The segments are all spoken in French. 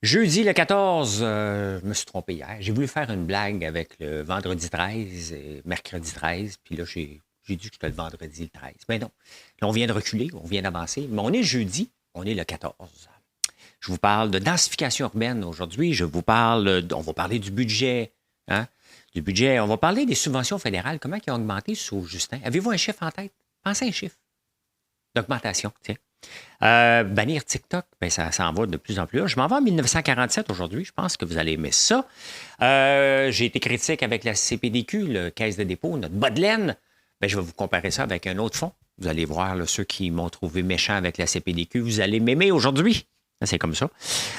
Jeudi le 14, je me suis trompé hier. J'ai voulu faire une blague avec le vendredi 13 et mercredi 13, puis là, j'ai dit que c'était le vendredi le 13. Mais non, là, on vient de reculer, on vient d'avancer, mais on est jeudi, on est le 14. Je vous parle de densification urbaine aujourd'hui, on va parler du budget, hein, on va parler des subventions fédérales, comment ils ont augmenté sous Justin. Avez-vous un chiffre en tête? Pensez à un chiffre d'augmentation, tiens. Bannir TikTok, ben ça s'en va de plus en plus là. Je m'en vais en 1947 aujourd'hui. Je pense que vous allez aimer ça. J'ai été critique avec la CPDQ, le Caisse de dépôt, notre bas de laine. Ben, je vais vous comparer ça avec un autre fonds. Vous allez voir, là, ceux qui m'ont trouvé méchant avec la CPDQ, vous allez m'aimer aujourd'hui. C'est comme ça.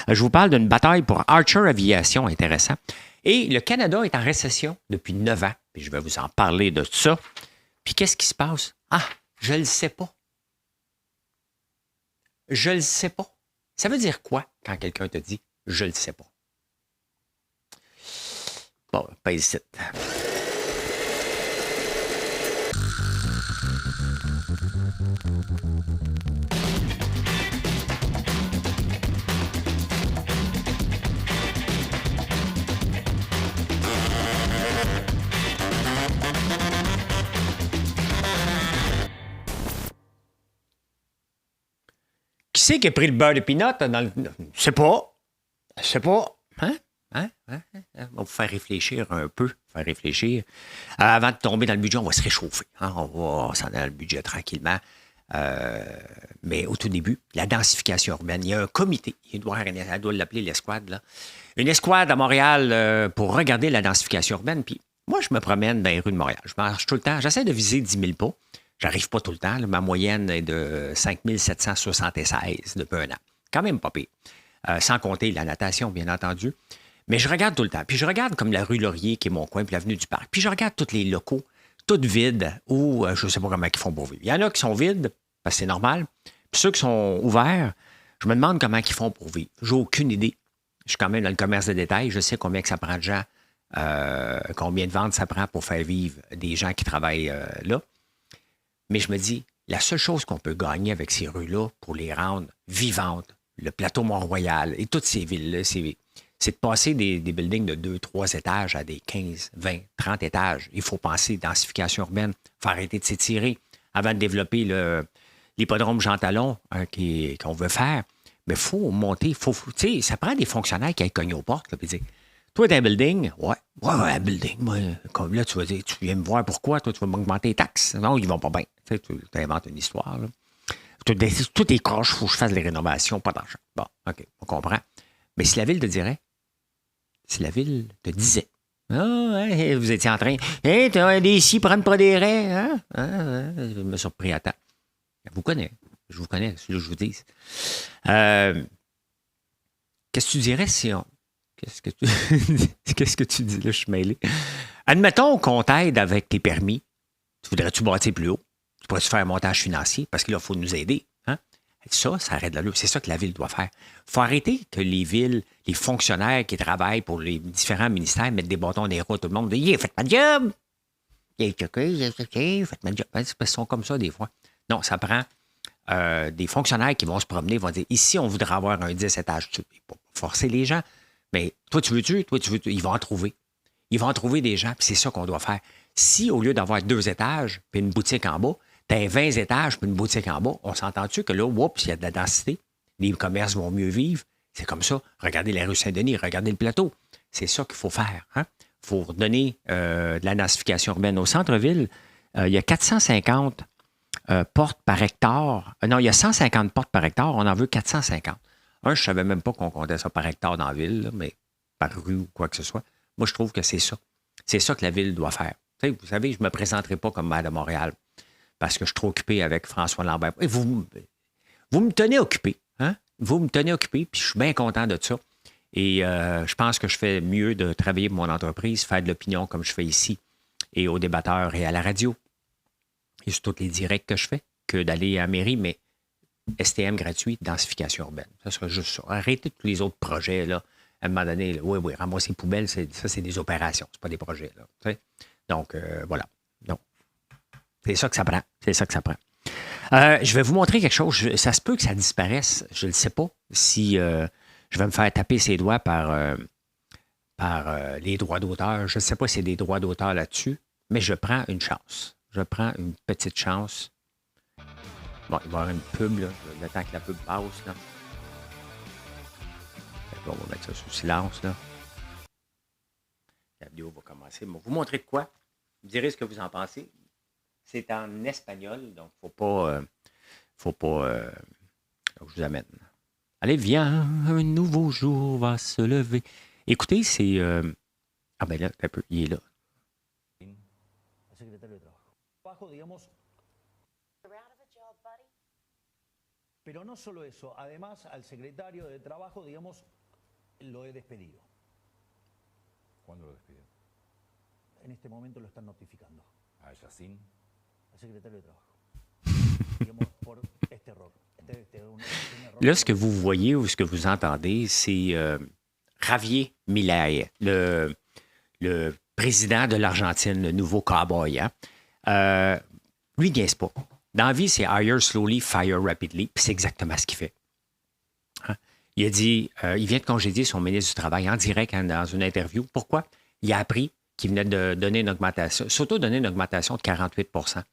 Je vous parle d'une bataille pour Archer Aviation, intéressant. Et le Canada est en récession depuis 9 ans. Puis je vais vous en parler de ça. Puis qu'est-ce qui se passe? Ah, je ne le sais pas. Je le sais pas. Ça veut dire quoi quand quelqu'un te dit je le sais pas? Bon, pas ici. Qui c'est qui a pris le beurre de pinot dans le... Je sais pas. Je sais pas. Hein? On va vous faire réfléchir un peu. Faire réfléchir. Avant de tomber dans le budget, on va se réchauffer. Hein? On va s'en aller dans le budget tranquillement. Mais au tout début, la densification urbaine. Il y a un comité. Elle doit l'appeler l'escouade. Là. Une escouade à Montréal pour regarder la densification urbaine. Puis moi, je me promène dans les rues de Montréal. Je marche tout le temps. J'essaie de viser 10 000 pas. J'arrive pas tout le temps. Là. Ma moyenne est de 5 776 depuis un an. Quand même pas pire. Sans compter la natation, bien entendu. Mais je regarde tout le temps. Puis je regarde comme la rue Laurier, qui est mon coin, puis l'avenue du Parc. Puis je regarde tous les locaux, tous vides, ou je ne sais pas comment ils font pour vivre. Il y en a qui sont vides, parce que c'est normal. Puis ceux qui sont ouverts, je me demande comment ils font pour vivre. J'ai aucune idée. Je suis quand même dans le commerce de détail. Je sais combien que ça prend de gens, combien de ventes ça prend pour faire vivre des gens qui travaillent là. Mais je me dis, la seule chose qu'on peut gagner avec ces rues-là pour les rendre vivantes, le plateau Mont-Royal et toutes ces villes-là, c'est de passer des buildings de 2, 3 étages à des 15, 20, 30 étages. Il faut penser densification urbaine. Il faut arrêter de s'étirer avant de développer l'hippodrome Jean Talon qu'on veut faire. Mais il faut monter. Ça prend des fonctionnaires qui aillent cogner aux portes et dire toi, t'as un building? Ouais, un building. Moi, comme là, tu vas dire, tu viens me voir pourquoi? Toi, tu vas m'augmenter les taxes. Non, ils vont pas bien. Tu inventes une histoire. Là. Tout est croche, il faut que je fasse les rénovations, pas d'argent. Bon, OK, on comprend. Mais si la ville te disait, vous étiez en train, tu as des ici, prendre pas des raies, hein? Je me suis surpris à temps. Je vous connais, c'est ce que je vous dis. Qu'est-ce que tu dirais si on. Qu'est-ce que tu dis là? Je suis mêlé. Admettons qu'on t'aide avec tes permis. Voudrais-tu bâtir plus haut? Tu pourrais-tu faire un montage financier? Parce que là, il faut nous aider. Hein? Ça arrête l'allure. C'est ça que la ville doit faire. Il faut arrêter que les villes, les fonctionnaires qui travaillent pour les différents ministères mettent des bâtons dans les roues. Tout le monde dit faites ma job! Faites ma job. Parce qu'ils sont comme ça des fois. Non, ça prend des fonctionnaires qui vont se promener, vont dire ici, on voudrait avoir un 10 étages. Pour forcer les gens. Mais toi, tu veux-tu? Ils vont en trouver. Ils vont en trouver des gens, puis c'est ça qu'on doit faire. Si, au lieu d'avoir 2 étages, puis une boutique en bas, t'as 20 étages, puis une boutique en bas, on s'entend-tu que là, oups, il y a de la densité, les commerces vont mieux vivre. C'est comme ça. Regardez la rue Saint-Denis, regardez le plateau. C'est ça qu'il faut faire. Il faut donner de la densification urbaine. Au centre-ville, il y a 450 portes par hectare. Non, il y a 150 portes par hectare. On en veut 450. Je ne savais même pas qu'on comptait ça par hectare dans la ville, là, mais par rue ou quoi que ce soit. Moi, je trouve que c'est ça. C'est ça que la ville doit faire. Vous savez, je ne me présenterai pas comme maire de Montréal parce que je suis trop occupé avec François Lambert. Et vous me tenez occupé. Hein? Vous me tenez occupé, puis je suis bien content de ça. Et je pense que je fais mieux de travailler pour mon entreprise, faire de l'opinion comme je fais ici, et aux débatteurs et à la radio, et sur tous les directs que je fais, que d'aller à la mairie, mais STM gratuit, densification urbaine. Ça serait juste ça. Arrêtez tous les autres projets, là. À un moment donné, là, oui, ramasser les poubelles, ça, c'est des opérations, c'est pas des projets, là. Donc, voilà. Donc, c'est ça que ça prend. C'est ça que ça prend. Je vais vous montrer quelque chose. Ça se peut que ça disparaisse. Je ne sais pas si je vais me faire taper ses doigts par les droits d'auteur. Je ne sais pas s'il y a des droits d'auteur là-dessus, mais je prends une chance. Je prends une petite chance. Bon, il va y avoir une pub, là, le temps que la pub passe. Là. On va mettre ça sous silence. Là. La vidéo va commencer. Bon, vous montrer de quoi. Vous me direz ce que vous en pensez. C'est en espagnol, donc faut pas je vous amène. Allez, viens, un nouveau jour va se lever. Écoutez, c'est... Ah ben là, un peu, il est là. Pero no solo eso, además al secretario de Trabajo, digamos, lo he despedido. ¿Cuándo lo despidió? En este momento lo están notificando. ¿A Yacine? Al secretario de Trabajo. Digamos, por este error. Un error. Là, ce que vous voyez ou ce que vous entendez, c'est Javier Milei, le président de l'Argentine, le nouveau cowboy. Hein? Lui, il ne niaise pas. Dans la vie, c'est hire slowly, fire rapidly. Puis c'est exactement ce qu'il fait. Hein? Il a dit, il vient de congédier son ministre du Travail en direct dans une interview. Pourquoi? Il a appris qu'il venait de donner une augmentation, surtout donner une augmentation de 48 %.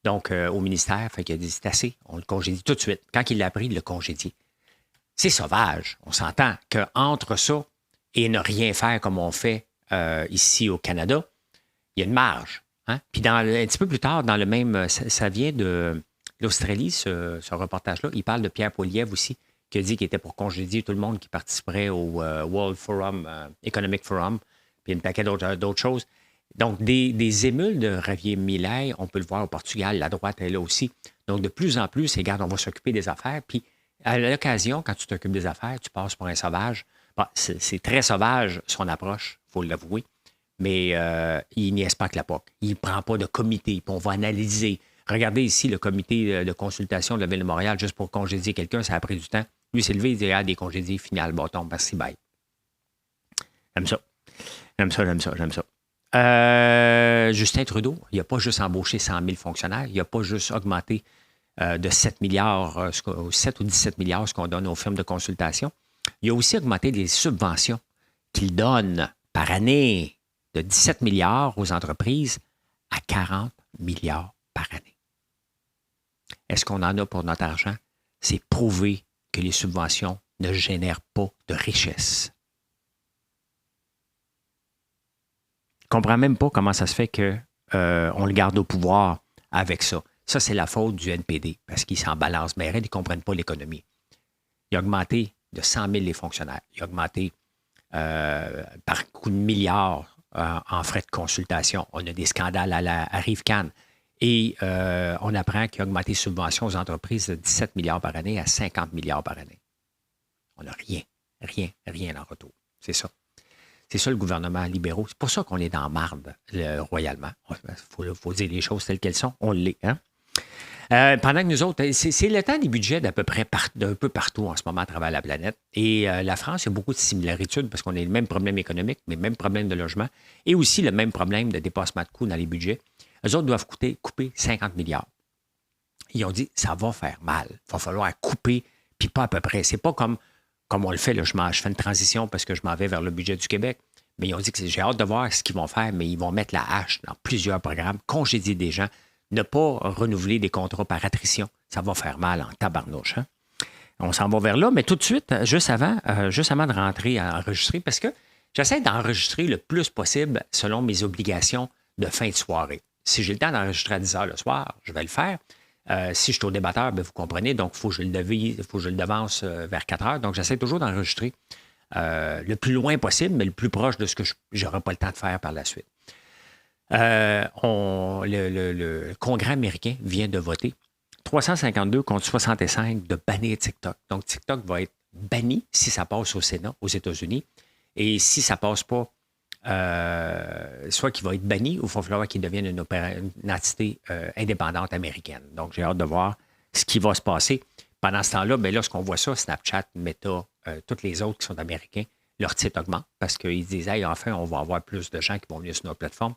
Donc, au ministère, fait qu'il a dit, c'est assez, on le congédie tout de suite. Quand il l'a appris, il l'a congédié. C'est sauvage. On s'entend qu'entre ça et ne rien faire comme on fait ici au Canada, il y a une marge. Hein? Puis un petit peu plus tard, dans le même, ça vient de l'Australie, ce reportage-là. Il parle de Pierre Poilievre aussi, qui a dit qu'il était pour congédier tout le monde qui participerait au World Forum, Economic Forum, puis une paquet d'autres choses. Donc, des émules de Javier Milei, on peut le voir au Portugal, la droite est là aussi. Donc, de plus en plus, c'est, regarde, on va s'occuper des affaires. Puis, à l'occasion, quand tu t'occupes des affaires, tu passes pour un sauvage. Bon, c'est très sauvage, son approche, il faut l'avouer. Mais il niaise pas que la POC. Il ne prend pas de comité, puis on va analyser. Regardez ici le comité de consultation de la Ville de Montréal, juste pour congédier quelqu'un, ça a pris du temps. Lui, s'est levé, il dit, des congédiés, final, bâton, merci, bye. J'aime ça. Justin Trudeau, il n'a pas juste embauché 100 000 fonctionnaires, il n'a pas juste augmenté de 7 milliards, 7 ou 17 milliards, ce qu'on donne aux firmes de consultation. Il a aussi augmenté les subventions qu'il donne par année de 17 milliards aux entreprises à 40 milliards par année. Est-ce qu'on en a pour notre argent? C'est prouver que les subventions ne génèrent pas de richesse. Je ne comprends même pas comment ça se fait qu'on le garde au pouvoir avec ça. Ça, c'est la faute du NPD, parce qu'ils s'en balancent. Mais ils ne comprennent pas l'économie. Il a augmenté de 100 000 les fonctionnaires. Il a augmenté par coup de milliards en frais de consultation. On a des scandales à Rive-Cannes. Et on apprend qu'il a augmenté les subventions aux entreprises de 17 milliards par année à 50 milliards par année. On n'a rien en retour. C'est ça. C'est ça le gouvernement libéraux. C'est pour ça qu'on est dans marde royalement. Il faut dire les choses telles qu'elles sont. On l'est. Hein? Pendant que nous autres, c'est le temps des budgets d'à peu près d'un peu partout en ce moment à travers la planète. Et la France, il y a beaucoup de similarités parce qu'on a le même problème économique, mais le même problème de logement et aussi le même problème de dépassement de coûts dans les budgets. Eux autres doivent couper 50 milliards. Ils ont dit, ça va faire mal. Il va falloir couper, puis pas à peu près. C'est pas comme on le fait. Là, je fais une transition parce que je m'en vais vers le budget du Québec. Mais ils ont dit que j'ai hâte de voir ce qu'ils vont faire, mais ils vont mettre la hache dans plusieurs programmes, congédier des gens, ne pas renouveler des contrats par attrition. Ça va faire mal en tabarnouche. Hein? On s'en va vers là, mais tout de suite, juste avant de rentrer à enregistrer, parce que j'essaie d'enregistrer le plus possible selon mes obligations de fin de soirée. Si j'ai le temps d'enregistrer à 10 h le soir, je vais le faire. Si je suis au débatteur, bien, vous comprenez, donc il faut que je le devance vers 4 h. Donc, j'essaie toujours d'enregistrer le plus loin possible, mais le plus proche de ce que je n'aurai pas le temps de faire par la suite. Le Congrès américain vient de voter 352 contre 65 de bannir TikTok. Donc, TikTok va être banni si ça passe au Sénat aux États-Unis. Et si ça ne passe pas, soit qu'il va être banni ou il va falloir qu'il devienne une entité indépendante américaine. Donc, j'ai hâte de voir ce qui va se passer. Pendant ce temps-là, bien, lorsqu'on voit ça, Snapchat, Meta, tous les autres qui sont américains, leur titre augmente parce qu'ils disent hey, enfin, on va avoir plus de gens qui vont venir sur notre plateforme.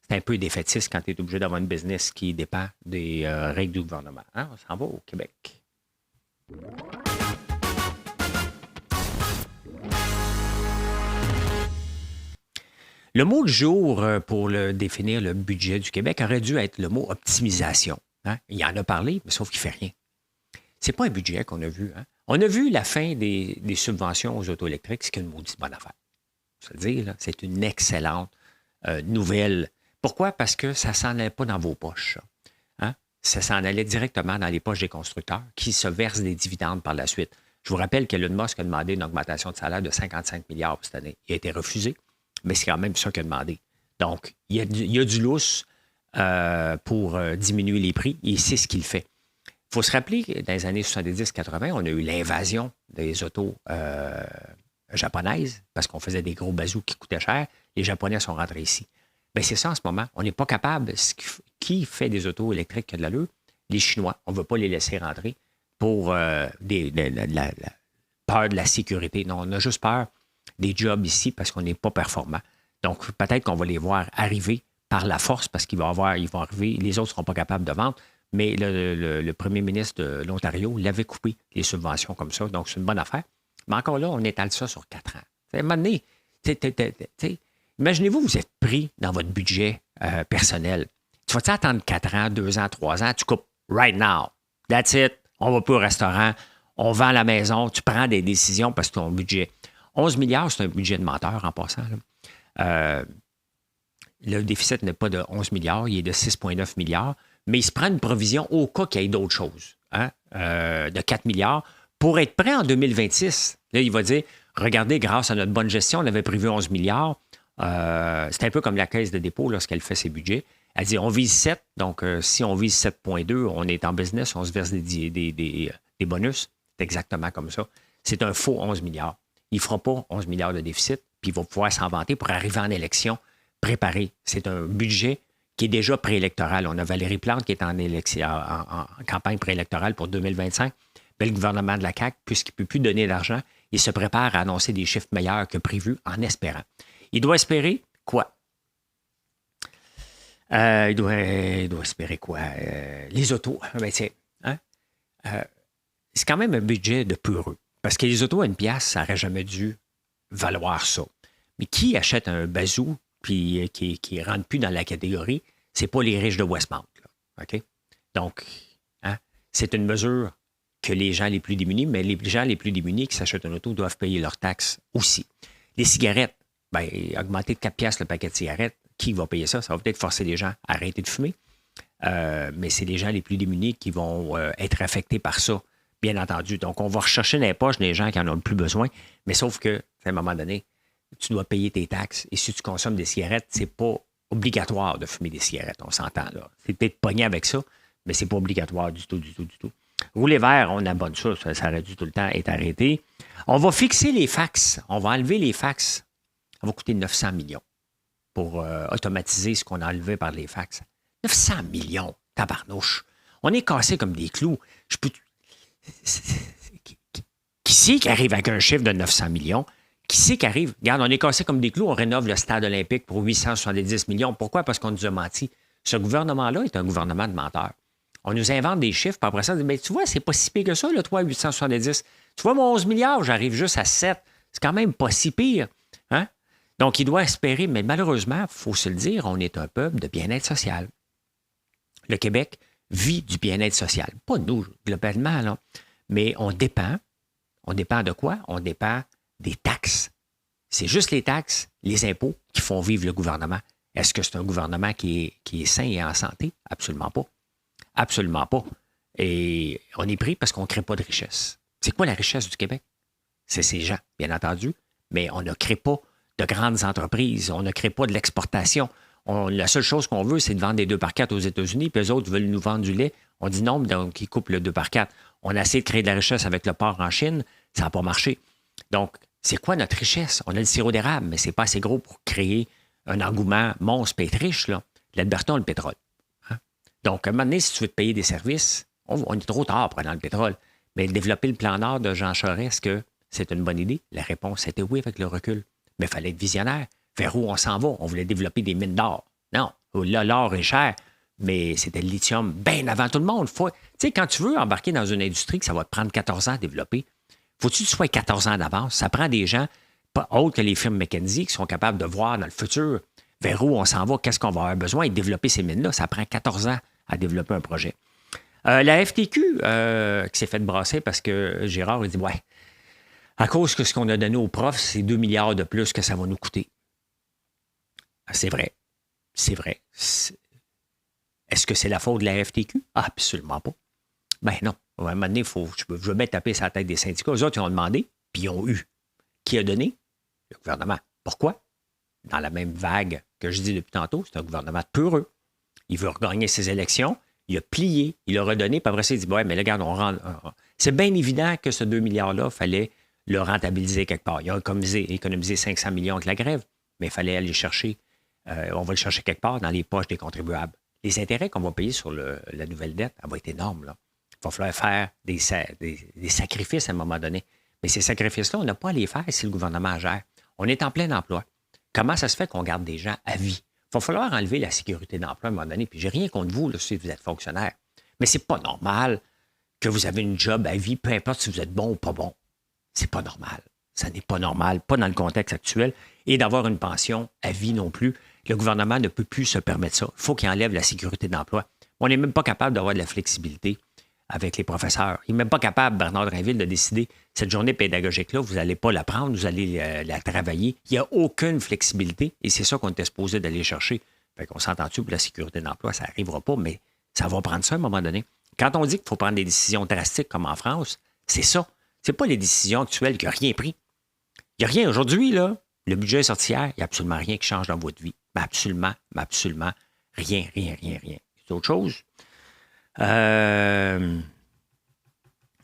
C'est un peu défaitiste quand tu es obligé d'avoir une business qui dépend des règles du gouvernement. Hein? On s'en va au Québec. Le mot du jour pour définir le budget du Québec aurait dû être le mot optimisation. Hein? Il en a parlé, mais sauf qu'il ne fait rien. C'est pas un budget qu'on a vu. Hein? On a vu la fin des subventions aux autos électriques, ce qui est une maudite bonne affaire. Je veux dire, là, c'est une excellente nouvelle. Pourquoi? Parce que ça ne s'en allait pas dans vos poches. Hein? Ça s'en allait directement dans les poches des constructeurs qui se versent des dividendes par la suite. Je vous rappelle qu'Elon Musk a demandé une augmentation de salaire de 55 milliards cette année. Il a été refusé, mais c'est quand même ça qu'il a demandé. Donc, il y a du lousse pour diminuer les prix et c'est ce qu'il fait. Il faut se rappeler que dans les années 70-80, on a eu l'invasion des autos japonaises parce qu'on faisait des gros bazous qui coûtaient cher. Les Japonais sont rentrés ici. Bien, c'est ça en ce moment. On n'est pas capable. Qui fait des autos électriques qui a de l'allure? Les Chinois. On ne veut pas les laisser rentrer pour la peur de la sécurité. Non, on a juste peur des jobs ici parce qu'on n'est pas performant. Donc, peut-être qu'on va les voir arriver par la force parce qu'ils vont arriver, les autres ne seront pas capables de vendre. Mais le premier ministre de l'Ontario l'avait coupé, les subventions comme ça. Donc, c'est une bonne affaire. Mais encore là, on étale ça sur 4 ans. À un moment donné, imaginez-vous, vous êtes pris dans votre budget personnel. Tu vas-tu attendre 4 ans, 2 ans, 3 ans? Tu coupes right now. That's it. On va plus au restaurant. On vend la maison. Tu prends des décisions parce que ton budget. 11 milliards, c'est un budget de menteur en passant. Là. Le déficit n'est pas de 11 milliards, il est de 6,9 milliards. Mais il se prend une provision au cas qu'il y ait d'autres choses, hein, de 4 milliards, pour être prêt en 2026. Là, il va dire, regardez, grâce à notre bonne gestion, on avait prévu 11 milliards. C'est un peu comme la Caisse de dépôt lorsqu'elle fait ses budgets. Elle dit, on vise 7, donc si on vise 7,2, on est en business, on se verse des bonus. C'est exactement comme ça. C'est un faux 11 milliards. Il ne fera pas 11 milliards de déficit, puis il va pouvoir s'en vanter pour arriver en élection préparé. C'est un budget qui est déjà préélectoral. On a Valérie Plante qui est en campagne préélectorale pour 2025. Mais le gouvernement de la CAQ, puisqu'il ne peut plus donner d'argent, il se prépare à annoncer des chiffres meilleurs que prévu en espérant. Il doit espérer quoi? Il doit espérer quoi? Les autos. Ben, hein? C'est quand même un budget de peureux. Parce que les autos à 1 pièce, ça n'aurait jamais dû valoir ça. Mais qui achète un bazou puis qui ne rentre plus dans la catégorie, c'est pas les riches de Westmount. Là, OK? Donc, hein, c'est une mesure que les gens les plus démunis, mais les gens les plus démunis qui s'achètent une auto doivent payer leurs taxes aussi. Les cigarettes, bien, augmenter de 4 piastres le paquet de cigarettes, qui va payer ça? Ça va peut-être forcer les gens à arrêter de fumer, mais c'est les gens les plus démunis qui vont être affectés par ça, bien entendu. Donc, on va rechercher dans les poches des gens qui en ont le plus besoin, mais sauf que, à un moment donné, tu dois payer tes taxes. Et si tu consommes des cigarettes, c'est pas obligatoire de fumer des cigarettes. On s'entend, là. C'est peut-être pogné avec ça, mais c'est pas obligatoire du tout. Rouler vert, on abonne ça. Ça aurait dû tout le temps être arrêté. On va fixer les fax. On va enlever les fax. Ça va coûter 900 millions pour automatiser ce qu'on a enlevé par les fax. 900 millions, tabarnouche. On est cassé comme des clous. Qui c'est qui arrive avec un chiffre de 900 millions? Qui c'est qui arrive? Regarde, on est cassé comme des clous, on rénove le stade olympique pour 870 millions. Pourquoi? Parce qu'on nous a menti. Ce gouvernement-là est un gouvernement de menteurs. On nous invente des chiffres, puis après ça, on dit, mais tu vois, c'est pas si pire que ça, le 870. Tu vois, mon 11 milliards, j'arrive juste à 7. C'est quand même pas si pire. Hein? Donc, il doit espérer, mais malheureusement, il faut se le dire, on est un peuple de bien-être social. Le Québec vit du bien-être social. Pas nous, globalement, là. Mais on dépend. On dépend de quoi? On dépend des taxes. C'est juste les taxes, les impôts qui font vivre le gouvernement. Est-ce que c'est un gouvernement qui est sain et en santé? Absolument pas. Absolument pas. Et on est pris parce qu'on ne crée pas de richesse. C'est quoi la richesse du Québec? C'est ces gens, bien entendu, mais on ne crée pas de grandes entreprises, on ne crée pas de l'exportation. La seule chose qu'on veut, c'est de vendre des 2x4 aux États-Unis, puis eux autres veulent nous vendre du lait. On dit non, donc ils coupent le 2x4. On a essayé de créer de la richesse avec le porc en Chine, ça n'a pas marché. Donc, c'est quoi notre richesse? On a le sirop d'érable, mais ce n'est pas assez gros pour créer un engouement monstre et être riche, là. L'Alberta a le pétrole. Hein? Donc, à un moment donné, si tu veux te payer des services, on est trop tard pour aller dans le pétrole. Mais développer le plan Nord de Jean Charest, est-ce que c'est une bonne idée? La réponse était oui avec le recul. Mais il fallait être visionnaire. Vers où on s'en va? On voulait développer des mines d'or. Non, là, l'or est cher, mais c'était le lithium bien avant tout le monde. Tu sais, quand tu veux embarquer dans une industrie que ça va te prendre 14 ans à développer, faut-tu que tu sois 14 ans d'avance? Ça prend des gens pas autre que les firmes McKinsey qui sont capables de voir dans le futur vers où on s'en va, qu'est-ce qu'on va avoir besoin et de développer ces mines-là. Ça prend 14 ans à développer un projet. La FTQ qui s'est fait brasser parce que Gérard a dit, ouais, à cause que ce qu'on a donné aux profs, c'est 2 milliards de plus que ça va nous coûter. C'est vrai. C'est vrai. Est-ce que c'est la faute de la FTQ? Absolument pas. Ben non. À un moment donné, je veux bien taper sur la tête des syndicats. Eux autres, ils ont demandé, puis ils ont eu. Qui a donné? Le gouvernement. Pourquoi? Dans la même vague que je dis depuis tantôt, c'est un gouvernement peureux. Il veut regagner ses élections. Il a plié, il a redonné, puis après ça, il dit, ouais, mais là, regarde, c'est bien évident que ce 2 milliards-là, il fallait le rentabiliser quelque part. Il a économisé 500 millions avec la grève, mais il fallait aller chercher, on va le chercher quelque part dans les poches des contribuables. Les intérêts qu'on va payer sur la nouvelle dette, elle va être énorme, là. Il va falloir faire des sacrifices à un moment donné. Mais ces sacrifices-là, on n'a pas à les faire si le gouvernement gère. On est en plein emploi. Comment ça se fait qu'on garde des gens à vie? Il va falloir enlever la sécurité d'emploi à un moment donné. Puis j'ai rien contre vous là, si vous êtes fonctionnaire. Mais c'est pas normal que vous avez une job à vie, peu importe si vous êtes bon ou pas bon. C'est pas normal. Ça n'est pas normal, pas dans le contexte actuel. Et d'avoir une pension à vie non plus. Le gouvernement ne peut plus se permettre ça. Il faut qu'il enlève la sécurité d'emploi. On n'est même pas capable d'avoir de la flexibilité avec les professeurs. Il n'est même pas capable, Bernard Drinville, de décider cette journée pédagogique-là, vous n'allez pas la prendre, vous allez la travailler. Il n'y a aucune flexibilité et c'est ça qu'on était supposé d'aller chercher. Fait qu'on s'entend-tu pour la sécurité d'emploi, ça n'arrivera pas, mais ça va prendre ça à un moment donné. Quand on dit qu'il faut prendre des décisions drastiques comme en France, c'est ça. C'est pas les décisions actuelles qui n'ont rien pris. Il n'y a rien aujourd'hui, là. Le budget est sorti hier, il n'y a absolument rien qui change dans votre vie. Mais absolument rien. C'est autre chose. Mais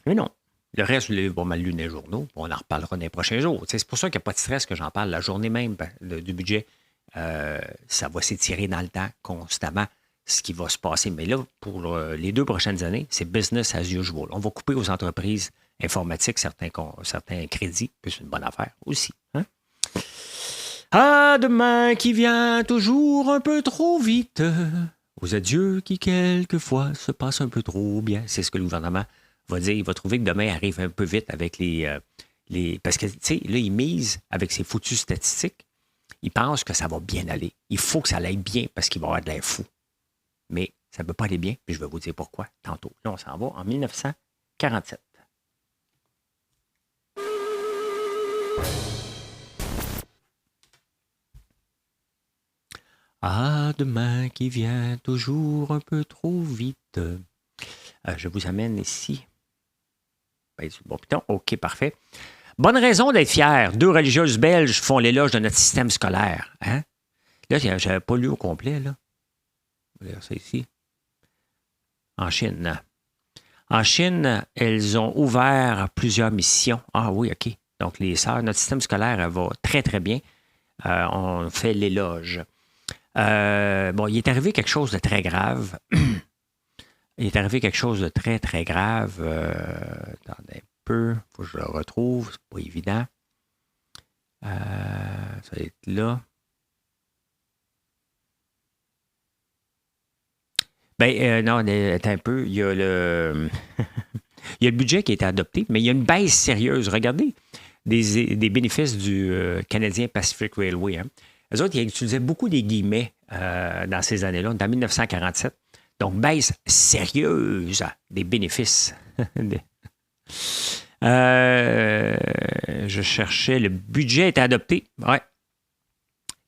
non. Le reste, vous l'avez pas mal lu dans les journaux. On en reparlera dans les prochains jours. C'est pour ça qu'il n'y a pas de stress que j'en parle. La journée même du budget, ça va s'étirer dans le temps constamment ce qui va se passer. Mais là, pour les 2 prochaines années, c'est business as usual. On va couper aux entreprises informatiques certains crédits. C'est une bonne affaire aussi. Hein? À demain qui vient toujours un peu trop vite. Aux adieux qui, quelquefois, se passent un peu trop bien. C'est ce que le gouvernement va dire. Il va trouver que demain arrive un peu vite avec les parce que, tu sais, là, il mise avec ses foutues statistiques. Il pense que ça va bien aller. Il faut que ça aille bien parce qu'il va avoir de l'air fou. Mais ça ne peut pas aller bien. Puis je vais vous dire pourquoi tantôt. Là, on s'en va en 1947. Ah, demain qui vient toujours un peu trop vite. Je vous amène ici. Bon, putain, OK, parfait. Bonne raison d'être fier. 2 religieuses belges font l'éloge de notre système scolaire. Hein? Là, je n'avais pas lu au complet, là. Je vais lire ça ici. En Chine. En Chine, elles ont ouvert plusieurs missions. Ah oui, OK. Donc, les sœurs, notre système scolaire elle va très, très bien. On fait l'éloge. Bon, il est arrivé quelque chose de très grave. Il est arrivé quelque chose de très, très grave. Attendez un peu. Il faut que je le retrouve. C'est pas évident. Ça va être là. Non, attends un peu. Il y a le... il y a le budget qui a été adopté, mais il y a une baisse sérieuse. Regardez des bénéfices du Canadien Pacific Railway. Hein. Eux autres, ils utilisaient beaucoup des guillemets dans ces années-là, en 1947. Donc, baisse sérieuse des bénéfices. Je cherchais, le budget est adopté. Ouais.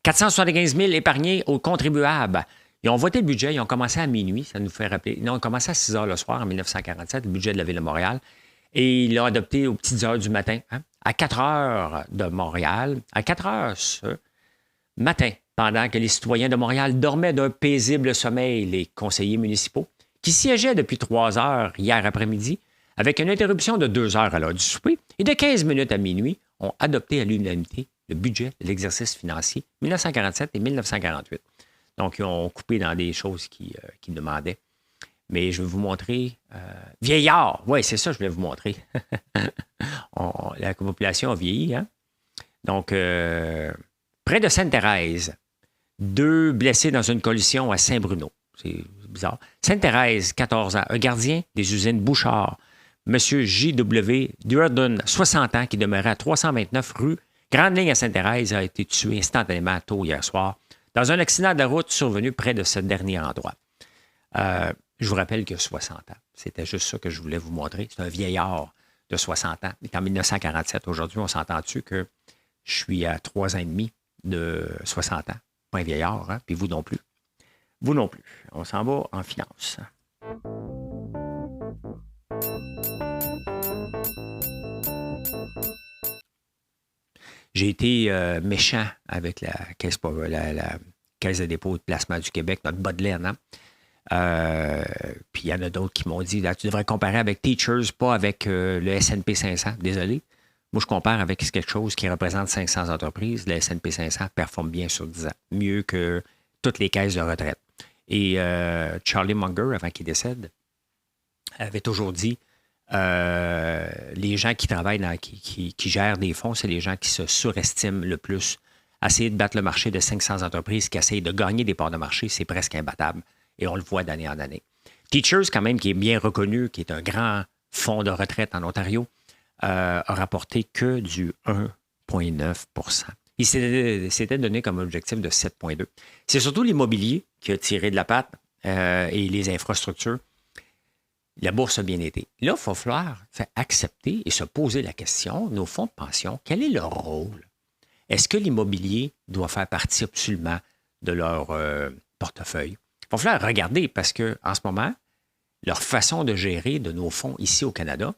475 000 épargnés aux contribuables. Ils ont voté le budget, ils ont commencé à minuit, ça nous fait rappeler. Ils ont commencé à 6 heures le soir en 1947, le budget de la Ville de Montréal. Et ils l'ont adopté aux petites heures du matin, hein, à 4 heures de Montréal, à 4 heures ce matin, pendant que les citoyens de Montréal dormaient d'un paisible sommeil, les conseillers municipaux, qui siégeaient depuis 3 heures hier après-midi, avec une interruption de 2 heures à l'heure du souper et de 15 minutes à minuit, ont adopté à l'unanimité le budget de l'exercice financier 1947 et 1948. Donc, ils ont coupé dans des choses qu'ils demandaient. Mais je vais vous montrer... vieillard! Oui, c'est ça que je voulais vous montrer. La population a vieilli. Hein? Donc, près de Sainte-Thérèse, 2 blessés dans une collision à Saint-Bruno. C'est bizarre. Sainte-Thérèse, 14 ans, un gardien des usines Bouchard, M. J.W. Durden, 60 ans, qui demeurait à 329 rue Grande Ligne à Sainte-Thérèse a été tué instantanément tôt hier soir dans un accident de la route survenu près de ce dernier endroit. Je vous rappelle qu'il a 60 ans. C'était juste ça que je voulais vous montrer. C'est un vieillard de 60 ans. Il est en 1947. Aujourd'hui, on s'entend-tu que je suis à 3 ans et demi de 60 ans. Pas un vieillard, hein? Puis vous non plus. Vous non plus. On s'en va en finance. J'ai été méchant avec la Caisse de dépôt et de placement du Québec, notre bas de laine. Hein? Puis il y en a d'autres qui m'ont dit, là, tu devrais comparer avec Teachers, pas avec le S&P 500. Désolé. Moi, je compare avec quelque chose qui représente 500 entreprises. Le S&P 500 performe bien sur 10 ans, mieux que toutes les caisses de retraite. Et Charlie Munger, avant qu'il décède, avait toujours dit, les gens qui travaillent, qui gèrent des fonds, c'est les gens qui se surestiment le plus. Essayer de battre le marché de 500 entreprises qui essayent de gagner des parts de marché, c'est presque imbattable. Et on le voit d'année en année. Teachers, quand même, qui est bien reconnu, qui est un grand fonds de retraite en Ontario, a rapporté que du 1,9 %. Il s'était donné comme objectif de 7,2 %. C'est surtout l'immobilier qui a tiré de la patte et les infrastructures. La bourse a bien été. Là, il va falloir accepter et se poser la question, nos fonds de pension, quel est leur rôle? Est-ce que l'immobilier doit faire partie absolument de leur portefeuille? Il va falloir regarder parce qu'en ce moment, leur façon de gérer de nos fonds ici au Canada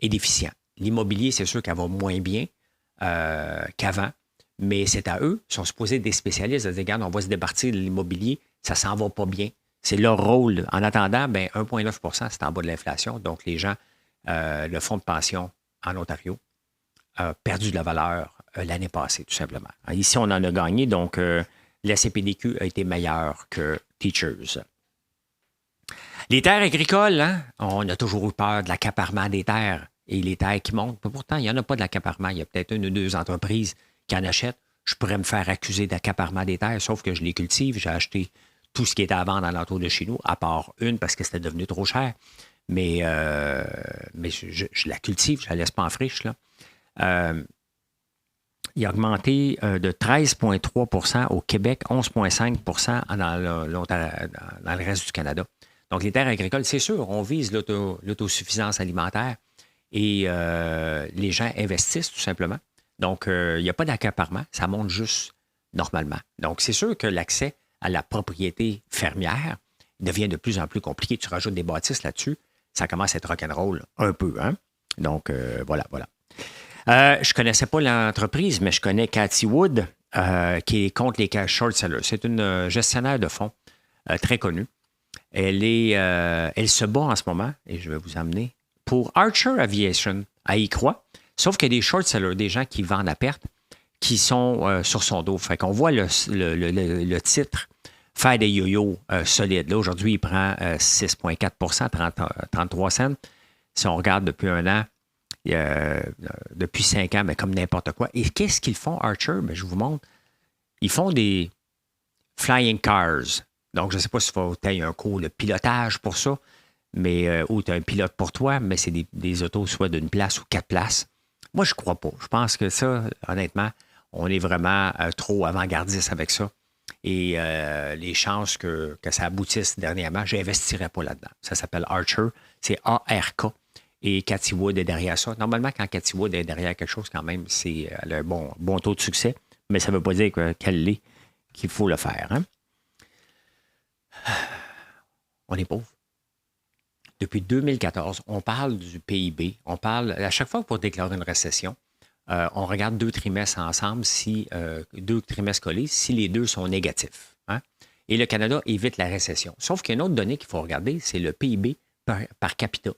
est déficient. L'immobilier, c'est sûr qu'elle va moins bien qu'avant, mais c'est à eux. Ils sont supposés être des spécialistes de dire, regarde, on va se départir de l'immobilier, ça s'en va pas bien. C'est leur rôle. En attendant, 1,9 %, c'est en bas de l'inflation. Donc, les gens, le fonds de pension en Ontario a perdu de la valeur l'année passée, tout simplement. Ici, on en a gagné, donc la CPDQ a été meilleure que Teachers. Les terres agricoles, hein, on a toujours eu peur de l'accaparement des terres et les terres qui montent. Pourtant, il n'y en a pas de l'accaparement. Il y a peut-être une ou deux entreprises qui en achètent. Je pourrais me faire accuser d'accaparement des terres, sauf que je les cultive. J'ai acheté tout ce qui était à vendre alentour de chez nous, à part une parce que c'était devenu trop cher. Mais je la cultive, je ne la laisse pas en friche. Là. Il a augmenté de 13,3 % au Québec, 11,5 % dans le reste du Canada. Donc, les terres agricoles, c'est sûr, on vise l'autosuffisance alimentaire et les gens investissent tout simplement. Donc, il n'y a pas d'accaparement, ça monte juste normalement. Donc, c'est sûr que l'accès à la propriété fermière devient de plus en plus compliqué. Tu rajoutes des bâtisses là-dessus, ça commence à être rock'n'roll un peu. Hein? Donc, voilà. Je ne connaissais pas l'entreprise, mais je connais Cathy Wood, qui est contre les short sellers. C'est une gestionnaire de fonds très connue. Elle se bat en ce moment, et je vais vous amener, pour Archer Aviation. Elle y croit. Sauf qu'il y a des short sellers, des gens qui vendent à perte, qui sont sur son dos. Fait qu'on voit le titre faire des yo-yo solides. Là, aujourd'hui, il prend 6,4 %, 33 cents. Si on regarde depuis un an, depuis 5 ans, mais comme n'importe quoi. Et qu'est-ce qu'ils font, Archer? Je vous montre. Ils font des flying cars. Donc, je ne sais pas s'il faut que tu aies un cours de pilotage pour ça, mais ou tu as un pilote pour toi, mais c'est des autos soit d'une place ou 4 places. Moi, je ne crois pas. Je pense que ça, honnêtement, on est vraiment trop avant-gardiste avec ça. Et les chances que ça aboutisse dernièrement, je n'investirais pas là-dedans. Ça s'appelle Archer. C'est ARK. Et Cathy Wood est derrière ça. Normalement, quand Cathy Wood est derrière quelque chose, quand même, elle a un bon taux de succès. Mais ça ne veut pas dire qu'elle l'est, qu'il faut le faire. Hein? On est pauvre. Depuis 2014, on parle du PIB. On parle, à chaque fois pour déclarer une récession, on regarde 2 trimestres ensemble, 2 trimestres collés, si les deux sont négatifs. Hein? Et le Canada évite la récession. Sauf qu'il y a une autre donnée qu'il faut regarder, c'est le PIB par capita.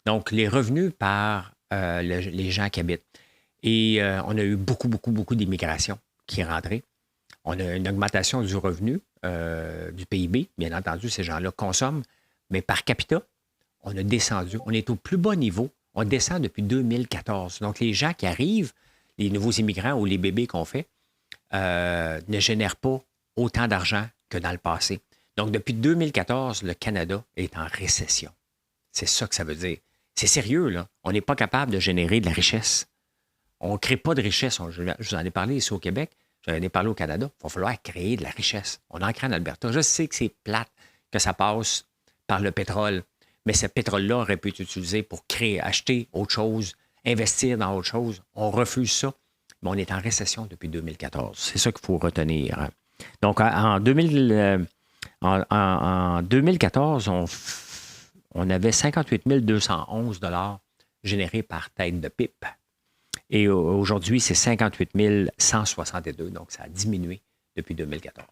Donc, les revenus par les gens qui habitent. Et on a eu beaucoup d'immigration qui est rentrée. On a une augmentation du revenu, du PIB. Bien entendu, ces gens-là consomment. Mais par capita, on a descendu. On est au plus bas niveau. On descend depuis 2014. Donc, les gens qui arrivent, les nouveaux immigrants ou les bébés qu'on fait, ne génèrent pas autant d'argent que dans le passé. Donc, depuis 2014, le Canada est en récession. C'est ça que ça veut dire. C'est sérieux, là. On n'est pas capable de générer de la richesse. On ne crée pas de richesse. Je vous en ai parlé ici au Québec. J'en ai parlé au Canada. Il va falloir créer de la richesse. On en crée en Alberta. Je sais que c'est plate, que ça passe par le pétrole, mais ce pétrole-là aurait pu être utilisé pour créer, acheter autre chose, investir dans autre chose. On refuse ça, mais on est en récession depuis 2014. C'est ça qu'il faut retenir. Hein. Donc, en 2014, on avait 58 211 $ générés par tête de pipe. Et aujourd'hui, c'est 58 162. Donc, ça a diminué depuis 2014.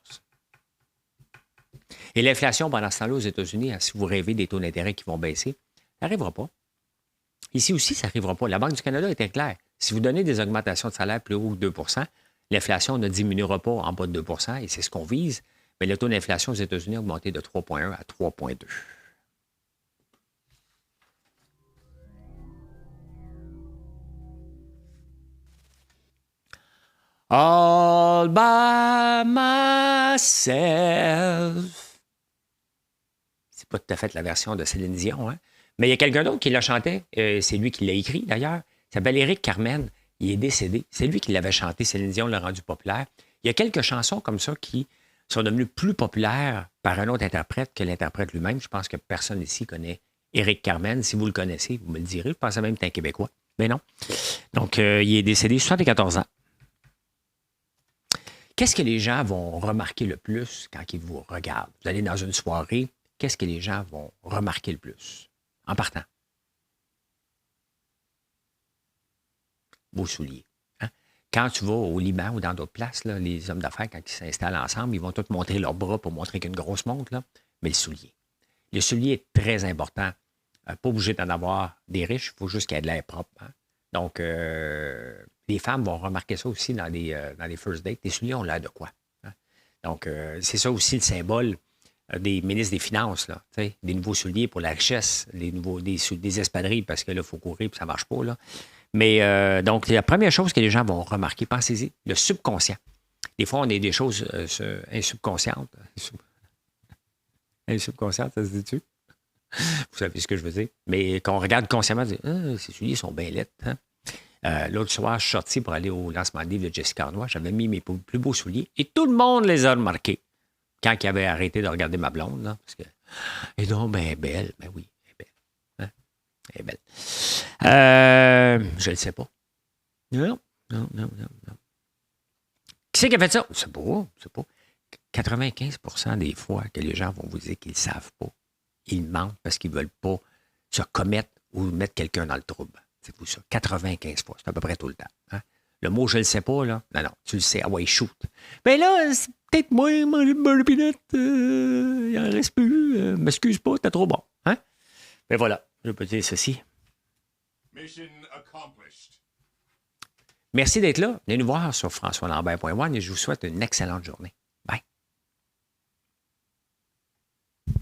Et l'inflation, pendant ce temps-là, aux États-Unis, si vous rêvez des taux d'intérêt qui vont baisser, ça n'arrivera pas. Ici aussi, ça n'arrivera pas. La Banque du Canada était claire. Si vous donnez des augmentations de salaire plus haut que 2 l'inflation ne diminuera pas en bas de 2 et c'est ce qu'on vise. Mais le taux d'inflation aux États-Unis a augmenté de 3,1 à 3,2. All by myself. C'est pas tout à fait la version de Céline Dion, hein? Mais il y a quelqu'un d'autre qui l'a chanté. C'est lui qui l'a écrit, d'ailleurs. Il s'appelle Éric Carmen. Il est décédé. C'est lui qui l'avait chanté. Céline Dion l'a rendu populaire. Il y a quelques chansons comme ça qui sont devenues plus populaires par un autre interprète que l'interprète lui-même. Je pense que personne ici connaît Éric Carmen. Si vous le connaissez, vous me le direz. Je pensais même que c'est un Québécois. Mais non. Donc, il est décédé 74 ans. Qu'est-ce que les gens vont remarquer le plus quand ils vous regardent? Vous allez dans une soirée, qu'est-ce que les gens vont remarquer le plus? En partant. Vos souliers. Hein? Quand tu vas au Liban ou dans d'autres places, là, les hommes d'affaires, quand ils s'installent ensemble, ils vont tous montrer leurs bras pour montrer qu'il y a une grosse montre, là. Mais le soulier. Le soulier est très important. Pas obligé d'en avoir des riches, il faut juste qu'il y ait de l'air propre. Hein? Donc, les femmes vont remarquer ça aussi dans les first dates. Les souliers ont l'air de quoi? Hein? Donc, c'est ça aussi le symbole des ministres des Finances, là, des nouveaux souliers pour la richesse, des espadrilles, parce que là, il faut courir et ça ne marche pas. Là. Mais donc, la première chose que les gens vont remarquer, pensez-y, le subconscient. Des fois, on a des choses insubconscientes. Insubconscientes, ça se dit-tu? Vous savez ce que je veux dire. Mais quand on regarde consciemment, on dit ces souliers sont bien laids. Hein? L'autre soir, je suis sorti pour aller au lancement de livre de Jessica Arnois. J'avais mis mes plus beaux souliers et tout le monde les a remarqués. Quand il avait arrêté de regarder ma blonde, là, parce que. Et donc, ben belle. Ben oui, elle est belle. Hein? Elle est belle. Je ne le sais pas. Non. Qui c'est qui a fait ça? C'est pas. 95% des fois que les gens vont vous dire qu'ils ne savent pas. Ils mentent parce qu'ils ne veulent pas se commettre ou mettre quelqu'un dans le trouble. C'est vous ça. 95 fois. C'est à peu près tout le temps. Hein? Le mot « je le sais pas », là. Non, tu le sais. Ah ouais, shoot. Ben là, c'est peut-être moi, manger de beurre de pinot. Il en reste plus. M'excuse pas, t'es trop bon. Hein? Ben voilà, je peux dire ceci. Mission accomplished. Merci d'être là. Venez nous voir sur françoislambert.one et je vous souhaite une excellente journée.